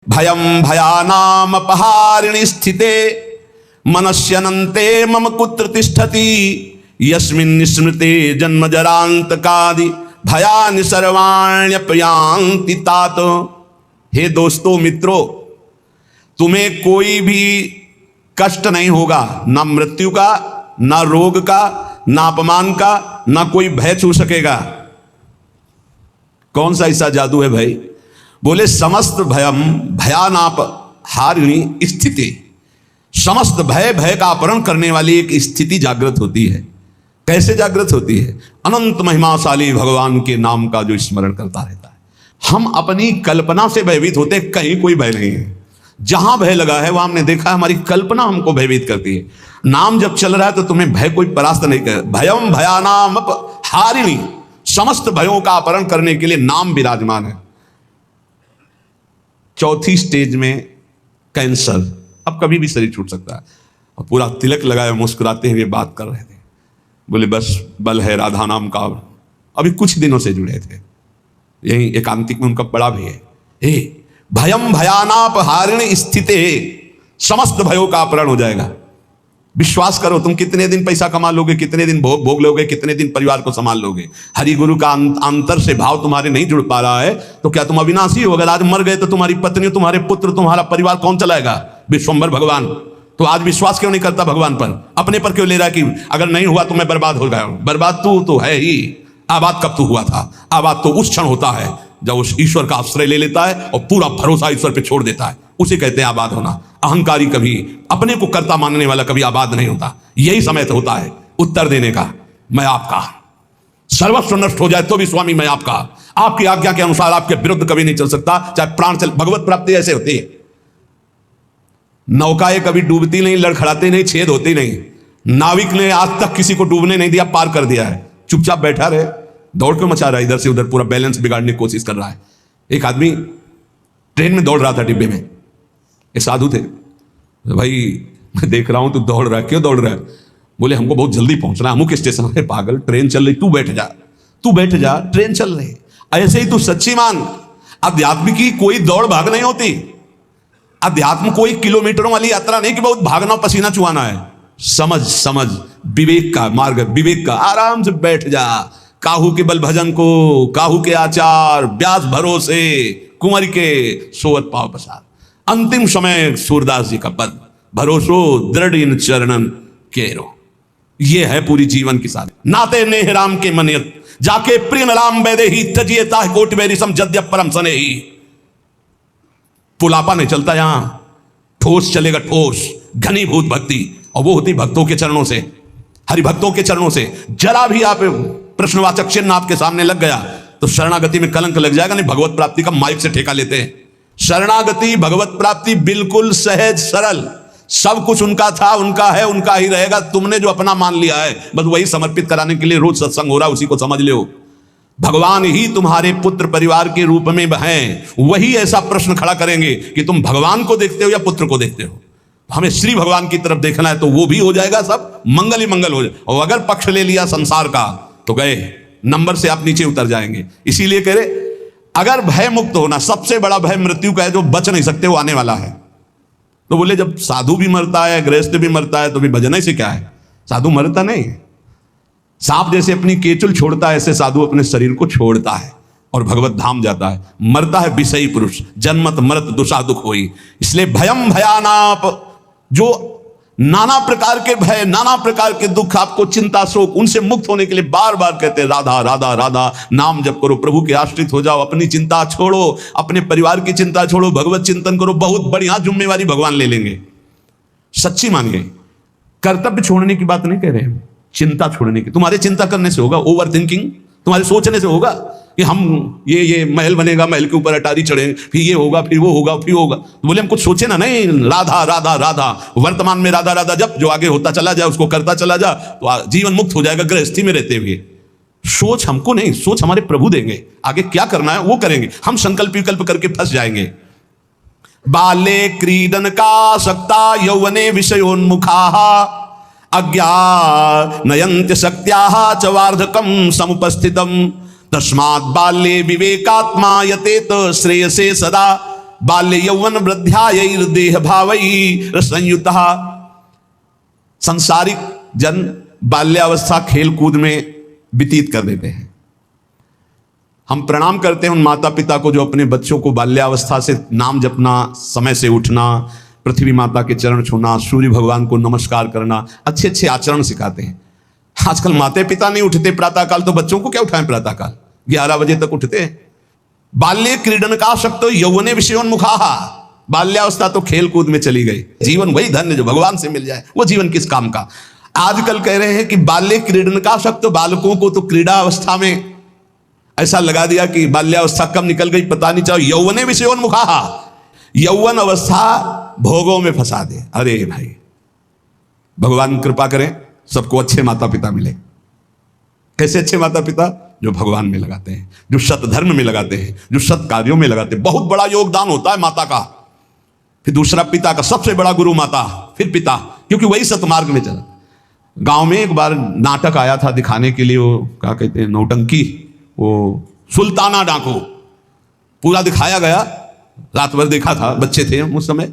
भयम भयानाम अपहारिणी स्थिते मनस्यनन्ते मम कुत्र तिष्ठति यस्मिन् स्मृते जन्म जरांतकादि भयानि सर्वाण्यपयांति तात। हे दोस्तों मित्रों, तुम्हें कोई भी कष्ट नहीं होगा, ना मृत्यु का, ना रोग का, ना अपमान का, ना कोई भय छू सकेगा। कौन सा ऐसा जादू है भाई? बोले समस्त भयम भयानाप हारिणी स्थिति, समस्त भय भय का अपहरण करने वाली एक स्थिति जागृत होती है। कैसे जागृत होती है? अनंत महिमाशाली भगवान के नाम का जो स्मरण करता रहता है। हम अपनी कल्पना से भयभीत होते हैं, कहीं कोई भय नहीं है। जहां भय लगा है वहां हमने देखा हमारी कल्पना हमको भयभीत करती है। नाम जब चल रहा है तो तुम्हें भय कोई परास्त नहीं कर। भयम भयानाम हारिणी, समस्त भयों का अपहरण करने के लिए नाम विराजमान है। चौथी स्टेज में कैंसर, अब कभी भी शरीर छूट सकता है। और पूरा तिलक लगाए मुस्कुराते हुए बात कर रहे थे, बोले बस बल है राधा नाम का। अभी कुछ दिनों से जुड़े थे, यही एकांतिक में उनका पड़ा भी है। हे भयम भयानाप हारिणी स्थिते, समस्त भयों का अपहरण हो जाएगा। विश्वास करो, तुम कितने दिन पैसा कमा लोगे, कितने दिन भोग भोग लोगे, कितने दिन परिवार को संभाल लोगे। हरि गुरु का अंतर से भाव तुम्हारे नहीं जुड़ पा रहा है तो क्या तुम अविनाशी हो? अगर आज मर गए तो तुम्हारी पत्नी, तुम्हारे पुत्र, तुम्हारा परिवार कौन चलाएगा? विश्वम्भर भगवान। तो आज विश्वास क्यों नहीं करता भगवान पर? अपने पर क्यों ले रहा है कि अगर नहीं हुआ तो मैं बर्बाद हो गया हूं? बर्बाद तू तो है ही। आबाद कब तू हुआ था? आबाद तो उस क्षण होता है जब उस ईश्वर का आश्रय ले लेता है और पूरा भरोसा ईश्वर पे छोड़ देता है, उसे कहते हैं आबाद होना। अहंकारी कभी, अपने को कर्ता मानने वाला कभी आबाद नहीं होता। यही समय तो होता है उत्तर देने का, मैं आपका। सर्वस्व नष्ट हो जाए तो भी स्वामी मैं आपका। आपकी आज्ञा के अनुसार आपके विरुद्ध कभी नहीं चल सकता, चाहे प्राण चल। भगवत प्राप्ति ऐसे होती है। नौकाएं कभी डूबती नहीं, लड़खड़ाती नहीं, छेद होती नहीं। नाविक ने आज तक किसी को डूबने नहीं दिया, पार कर दिया है। चुपचाप बैठा रहे, दौड़ क्यों मचा रहा है इधर से उधर, पूरा बैलेंस बिगाड़ने की कोशिश कर रहा है। एक आदमी ट्रेन में दौड़ रहा था, डिब्बे में एक साधु थे। भाई मैं देख रहा हूं तू दौड़ रहा है, क्यों दौड़ रहा है? बोले हमको बहुत जल्दी पहुंचना है अमुक स्टेशन। है पागल, ट्रेन चल रही, तू बैठ जा, तू बैठ जा, ट्रेन चल रही। ऐसे ही तू सच्ची मान, अध्यात्म की कोई दौड़ भाग नहीं होती। अध्यात्म कोई किलोमीटरों वाली यात्रा नहीं कि बहुत भागना पसीना चुहाना है। समझ समझ, विवेक का मार्ग, विवेक का। आराम से बैठ जा। काहू के बल भजन को, काहू के आचार, व्यास भरोसे, कुंवर के सोवत पाव पसार। अंतिम समय सूरदास जी का पद, भरोसो दृढ़ इन चरणन केरो। ये है पूरी जीवन की सारी। नाते नेह राम के मनियत, जाके प्रिय नलाम बैदे ही तजिए ताह कोट बेरी सम जद्य परम सने ही। पुलापा नहीं चलता यहां, ठोस चलेगा, ठोस घनीभूत भक्ति। और वो होती भक्तों के चरणों से, हरिभक्तों के चरणों से। जरा भी आप प्रश्नवाचक चिन्ह आपके सामने लग गया तो शरणागति में कलंक लग जाएगा। नहीं, भगवत प्राप्ति का माइक से ठेका लेते हैं। शरणागति, भगवत प्राप्ति बिल्कुल सहज सरल। सब कुछ उनका था, उनका है, उनका ही रहेगा। तुमने जो अपना मान लिया है बस वही समर्पित कराने के लिए रोज सत्संग हो रहा है, उसी को समझ लो। भगवान ही तुम्हारे पुत्र परिवार के रूप में हैं। वही ऐसा प्रश्न खड़ा करेंगे कि तुम भगवान को देखते हो या पुत्र को देखते हो। हमें श्री भगवान की तरफ देखना है तो वो भी हो जाएगा, सब मंगल ही मंगल हो जाए। और अगर पक्ष ले लिया संसार का तो गए, नंबर से आप नीचे उतर जाएंगे। इसीलिए कह रहे, अगर भय मुक्त होना, सबसे बड़ा भय मृत्यु का है, जो बच नहीं सकते, वो आने वाला है। तो बोले जब साधु भी मरता है, गृहस्थ भी मरता है, तो भी भजन से क्या है? साधु मरता नहीं। सांप जैसे अपनी केचुल छोड़ता है, ऐसे साधु अपने शरीर को छोड़ता है और भगवत धाम जाता है। मरता है विषयी पुरुष, जन्मत मरत दुषा दुख होई। इसलिए भयम भयानाप, जो नाना प्रकार के भय, नाना प्रकार के दुख, आपको चिंता शोक, उनसे मुक्त होने के लिए बार बार कहते हैं राधा राधा राधा। नाम जप करो, प्रभु के आश्रित हो जाओ, अपनी चिंता छोड़ो, अपने परिवार की चिंता छोड़ो, भगवत चिंतन करो। बहुत बढ़िया जिम्मेवारी भगवान ले लेंगे। सच्ची मानिए, कर्तव्य छोड़ने की बात नहीं कह रहे हैं, चिंता छोड़ने की। तुम्हारे चिंता करने से होगा, ओवर थिंकिंग तुम्हारे सोचने से होगा कि हम ये महल बनेगा, महल के ऊपर अटारी चढ़े, फिर ये होगा, फिर वो होगा, फिर होगा। तो बोले हम कुछ सोचे ना, नहीं, राधा राधा राधा। वर्तमान में राधा राधा जब, जो आगे होता चला जाए उसको करता चला जा, तो जीवन मुक्त हो जाएगा गृहस्थी में रहते हुए। सोच हमको नहीं, सोच हमारे प्रभु देंगे। आगे क्या करना है वो करेंगे, हम संकल्प विकल्प करके फंस जाएंगे। बाले क्रीडन का सक्ता यौवने विषयोन्मुखा अज्ञानयन्त्य शक्त्याः च वार्धकं समुपस्थितम् तस्मात् बाल्ये विवेकात्मा यतेत श्रेयसे सदा बाल्य यौवन वृद्ध्यायैर्देह भावैः रसंयुतः। सांसारिक जन बाल्यावस्था खेल कूद में व्यतीत कर देते हैं। हम प्रणाम करते हैं उन माता पिता को जो अपने बच्चों को बाल्यावस्था से नाम जपना, समय से उठना, पृथ्वी माता के चरण छूना, सूर्य भगवान को नमस्कार करना, अच्छे अच्छे आचरण सिखाते हैं। आजकल माता पिता नहीं उठते प्रातःकाल, तो बच्चों को क्या उठाएं प्रातःकाल? 11 बजे तक उठते हैं। बाल्य क्रीडन का शक्तो यौवने विषयोन्मुखा। बाल्यावस्था तो खेल कूद में चली गई। जीवन वही धन्य जो भगवान से मिल जाए, वो जीवन किस काम का। आजकल कह रहे हैं कि बाल्य क्रीडन का शक्तो, बालकों को तो क्रीड़ा अवस्था में ऐसा लगा दिया कि बाल्यावस्था कब निकल गई पता नहीं चला। यौवने विषयोन्मुखा, यौवन अवस्था भोगों में फंसा दे। अरे भाई, भगवान कृपा करें सबको अच्छे माता पिता मिले। कैसे अच्छे माता पिता? जो भगवान में लगाते हैं, जो सत धर्म में लगाते हैं, जो सत कार्यों में लगाते हैं। बहुत बड़ा योगदान होता है माता का। फिर दूसरा पिता का, सबसे बड़ा गुरु माता, फिर पिता, क्योंकि वही सतमार्ग में चला। गांव में एक बार नाटक आया था दिखाने के लिए, वो क्या कहते हैं, नौटंकी, वो सुल्ताना डाकू पूरा दिखाया गया। रात भर देखा था, बच्चे थे उस समय।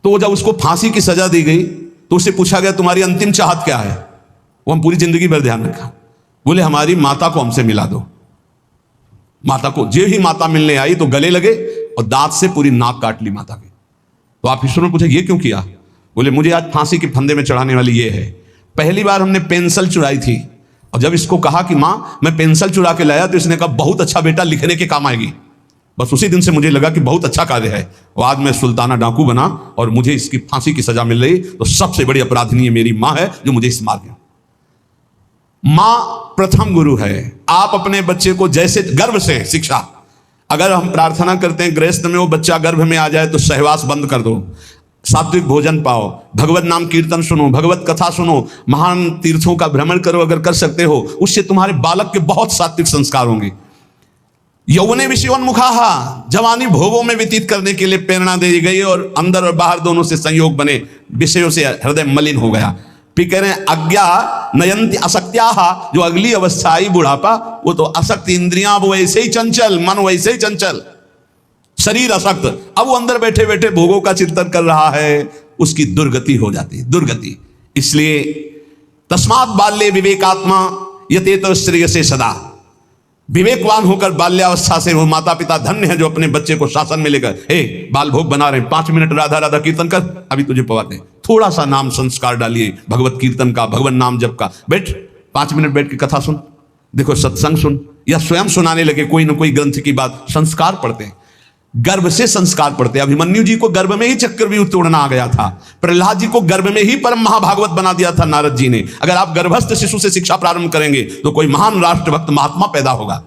तो जब उसको फांसी की सजा दी गई तो उससे पूछा गया तुम्हारी अंतिम चाहत क्या है? वो हम पूरी जिंदगी भर ध्यान रखा। बोले हमारी माता को हमसे मिला दो। माता को, जे ही माता मिलने आई तो गले लगे और दांत से पूरी नाक काट ली माता की। तो आप ईश्वर ने पूछा ये क्यों किया? बोले मुझे आज फांसी के फंदे में चढ़ाने वाली ये है। पहली बार हमने पेंसिल चुराई थी, और जब इसको कहा कि मां मैं पेंसिल चुरा के लाया, तो इसने कहा बहुत अच्छा बेटा, लिखने के काम आएगी। बस उसी दिन से मुझे लगा कि बहुत अच्छा कार्य है, और आज मैं सुल्ताना डाकू बना और मुझे इसकी फांसी की सजा मिल रही। तो सबसे बड़ी अपराधिनी ये मेरी मां है जो मुझे इस मार्ग। मां प्रथम गुरु है। आप अपने बच्चे को जैसे गर्भ से शिक्षा, अगर हम प्रार्थना करते हैं गृहस्थ में वो बच्चा गर्भ में आ जाए तो सहवास बंद कर दो, सात्विक भोजन पाओ, भगवत नाम कीर्तन सुनो, भगवत कथा सुनो, महान तीर्थों का भ्रमण करो अगर कर सकते हो, उससे तुम्हारे बालक के बहुत सात्विक संस्कार होंगे। यौवने विषयोन्मुखा, जवानी भोगों में व्यतीत करने के लिए प्रेरणा दी गई और अंदर और बाहर दोनों से संयोग बने, विषयों से हृदय मलिन हो गया। फिर कह रहे हैं अज्ञा नयंति असक्त्या, जो अगली अवस्था आई बुढ़ापा, वो तो असक्त, इंद्रियां वैसे ही चंचल, मन वैसे ही चंचल, शरीर असक्त। अब वो अंदर बैठे बैठे भोगों का चिंतन कर रहा है, उसकी दुर्गति हो जाती, दुर्गति। इसलिए तस्मात् बाल्ये विवेकात्मा यतेत श्रेयसे सदा। विवेकवान होकर बाल्यावस्था से वो माता पिता धन्य है जो अपने बच्चे को शासन में लेकर, हे बाल भोग बना रहे हैं, 5 मिनट राधा राधा कीर्तन कर, अभी तुझे पवाते हैं, थोड़ा सा नाम संस्कार डालिए भगवत कीर्तन का, भगवान नाम जप का, बैठ 5 मिनट बैठ के कथा सुन, देखो सत्संग सुन, या स्वयं सुनाने लगे कोई ना कोई ग्रंथ की बात। संस्कार पढ़ते हैं, गर्भ से संस्कार पढ़ते हैं। अभिमन्यु जी को गर्भ में ही चक्रव्यूह तोड़ना आ गया था। प्रहलाद जी को गर्भ में ही परम महाभागवत बना दिया था नारद जी ने। अगर आप गर्भस्थ शिशु से शिक्षा प्रारंभ करेंगे तो कोई महान राष्ट्रभक्त महात्मा पैदा होगा।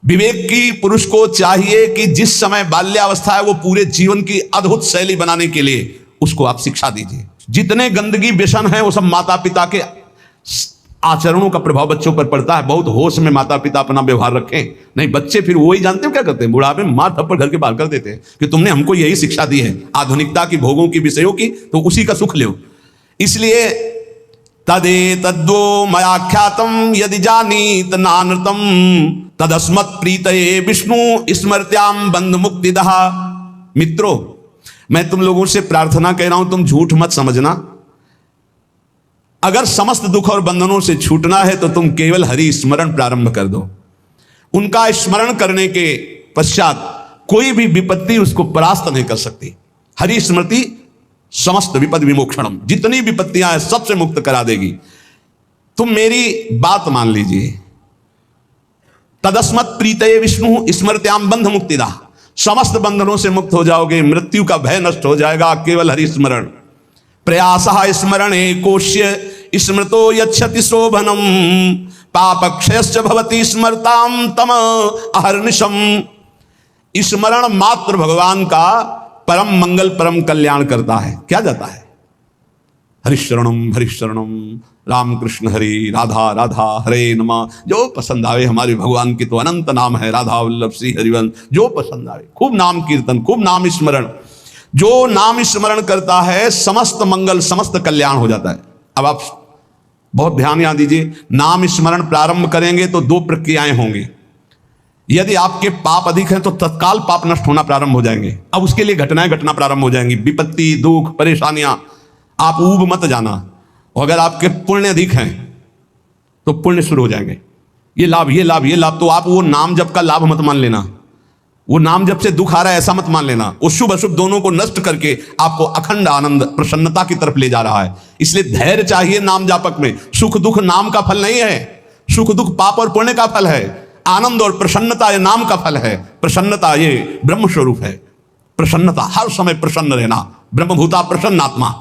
विवेक की पुरुष को चाहिए कि जिस समय बाल्यावस्था है वो पूरे जीवन की अद्भुत शैली बनाने के लिए उसको आप शिक्षा दीजिए। जितने गंदगी व्यसन है वो सब माता पिता के आचरणों का प्रभाव बच्चों पर पड़ता है। बहुत होश में माता पिता अपना व्यवहार रखें, नहीं बच्चे फिर वही जानते हो क्या करते हैं, बुढ़ापे में मार थप्पड़ घर के बाहर कर देते हैं कि तुमने हमको यही शिक्षा दी है आधुनिकता की, भोगों की, विषयों की, तो उसी का सुख लो। इसलिए तदे तद्वो मयाख्यातम यदि जानीत नानृतम तदस्मत् प्रीतये विष्णु स्मृत्याम बंध मुक्तिदः। मित्रों, मैं तुम लोगों से प्रार्थना कह रहा हूं, तुम झूठ मत समझना। अगर समस्त दुख और बंधनों से छूटना है तो तुम केवल हरि स्मरण प्रारंभ कर दो। उनका स्मरण करने के पश्चात कोई भी विपत्ति उसको परास्त नहीं कर सकती। हरि स्मृति समस्त विपद विमोक्षणम, जितनी विपत्तियां हैं सबसे मुक्त करा देगी। तुम मेरी बात मान लीजिए। तदस्मत् प्रीतये विष्णु स्मृत्याम बंध मुक्तिदा, समस्त बंधनों से मुक्त हो जाओगे, मृत्यु का भय नष्ट हो जाएगा केवल हरि स्मरण। प्रयासः स्मरणे कोश्य स्मृतो यच्छति शोभनम पापक्षयश्च भवति स्मरताम तम अहर्निशम। स्मरण मात्र भगवान का परम मंगल परम कल्याण करता है। क्या जाता है? हरिशरणम राम कृष्ण हरि, राधा राधा हरे नमः। जो पसंद आवे, हमारे भगवान की तो अनंत नाम है, राधा वल्लभ श्री हरिवंश, जो पसंद आवे। खूब नाम कीर्तन, खूब नाम स्मरण। जो नाम स्मरण करता है समस्त मंगल समस्त कल्याण हो जाता है। अब आप बहुत ध्यान यहां दीजिए, नाम स्मरण प्रारंभ करेंगे तो 2 प्रक्रियाएं होंगी। यदि आपके पाप अधिक हैं तो तत्काल पाप नष्ट होना प्रारंभ हो जाएंगे। अब उसके लिए घटनाएं घटना प्रारंभ हो जाएंगी, विपत्ति, दुख, परेशानियां। आप ऊब मत जाना। और अगर आपके पुण्य अधिक हैं तो पुण्य शुरू हो जाएंगे। ये लाभ, ये लाभ, ये लाभ। तो आप वो नाम जप का लाभ मत मान लेना, वो नाम जप से दुख आ रहा है ऐसा मत मान लेना। वो शुभ अशुभ दोनों को नष्ट करके आपको अखंड आनंद, प्रसन्नता की तरफ ले जा रहा है। इसलिए धैर्य चाहिए नाम जापक में। सुख दुख नाम का फल नहीं है, सुख दुख पाप और पुण्य का फल है। आनंद और प्रसन्नता ये नाम का फल है। प्रसन्नता ये ब्रह्म स्वरूप है। प्रसन्नता, हर समय प्रसन्न रहना, ब्रह्मभूता प्रसन्नात्मा।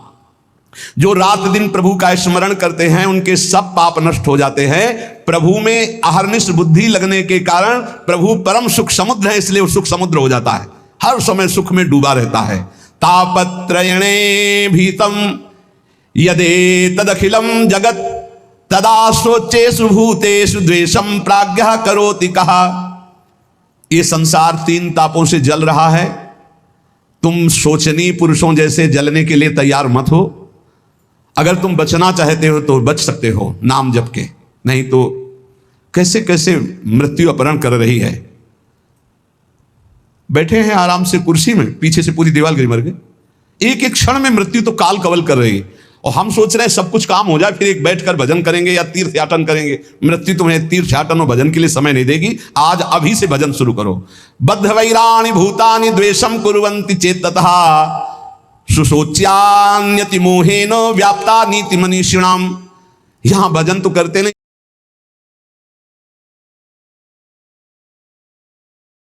जो रात दिन प्रभु का स्मरण करते हैं उनके सब पाप नष्ट हो जाते हैं। प्रभु में अहर्निश बुद्धि लगने के कारण प्रभु परम सुख समुद्र है, इसलिए वो सुख समुद्र हो जाता है, हर समय सुख में डूबा रहता है। तापत्रयणे भीतम यदे तदखिलम जगत तदा सोचेषु भूतेषु द्वेषम प्राज्ञः करोति कहा। ये संसार 3 तापों से जल रहा है। तुम शोचनीय पुरुषों जैसे जलने के लिए तैयार मत हो। अगर तुम बचना चाहते हो तो बच सकते हो नाम जप के, नहीं तो कैसे कैसे मृत्यु अपहरण कर रही है। बैठे हैं आराम से कुर्सी में, पीछे से पूरी दीवार गिरी मर गए। एक एक क्षण में मृत्यु तो काल कवल कर रही है और हम सोच रहे हैं सब कुछ काम हो जाए फिर एक बैठकर भजन करेंगे या तीर्थयाटन करेंगे। मृत्यु तुम्हें तीर्थयाटन और भजन के लिए समय नहीं देगी। आज अभी से भजन शुरू करो। बद्ध वैराणि भूतानि द्वेषम कुर्वन्ति चेततः सुशोच्यान्यति मोहेन व्याप्ता नीति मनीषिणाम। यहां भजन तो करते नहीं।